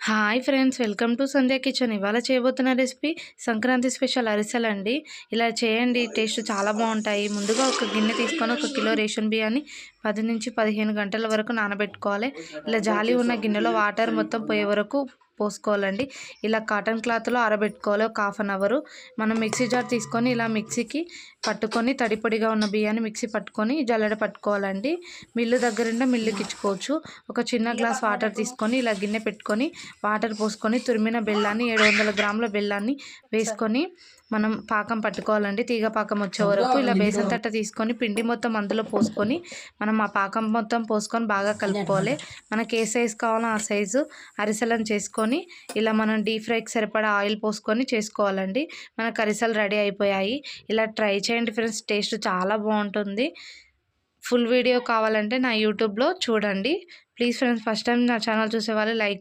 Hi friends, welcome to Sandhya kitchen. ఇవాళ చేయబోతున్న recipe Sankranti special అరిసెలండి. ఇలా చేయండి, టేస్ట్ చాలా బాగుంటాయి. ముందుగా ఒక గిన్నె తీసుకొని 1 కిలో రేషన్ బియ్యాన్ని 10 నుంచి 15 గంటల వరకు నానబెట్టుకోవాలి. ఇలా జాలి ఉన్న గిన్నెలో వాటర్ మొత్తం పోయే వరకు పోసుకోవాలండి. ఇలా కాటన్ క్లాత్లో ఆరబెట్టుకోవాలి ఒక హాఫ్ అన్ అవర్. మనం మిక్సీ జార్ తీసుకొని ఇలా మిక్సీకి పట్టుకొని తడి పొడిగా ఉన్న బియ్యాన్ని మిక్సీ పట్టుకొని జల్లెడ పట్టుకోవాలండి. మిల్లు దగ్గరుంటే మిల్లుకి ఇచ్చుకోవచ్చు. ఒక చిన్న గ్లాస్ వాటర్ తీసుకొని ఇలా గిన్నె పెట్టుకొని వాటర్ పోసుకొని తురిమిన బెల్లాన్ని 700 గ్రాముల బెల్లాన్ని వేసుకొని మనం పాకం పట్టుకోవాలండి. తీగ పాకం వచ్చే వరకు ఇలా బేసన్ తట్ట తీసుకొని పిండి మొత్తం అందులో పోసుకొని మనం ఆ పాకం మొత్తం పోసుకొని బాగా కలుపుకోవాలి. మనకి ఏ సైజు కావాలో ఆ సైజు అరిసెలను చేసుకొని ఇలా మనం డీప్ ఫ్రైకి సరిపడా ఆయిల్ పోసుకొని చేసుకోవాలండి. మనకు అరిసెలు రెడీ అయిపోయాయి. ఇలా ట్రై చేయండి ఫ్రెండ్స్, టేస్ట్ చాలా బాగుంటుంది. ఫుల్ వీడియో కావాలంటే నా యూట్యూబ్లో చూడండి. ప్లీజ్ ఫ్రెండ్స్, ఫస్ట్ టైం నా ఛానల్ చూసే వాళ్ళు లైక్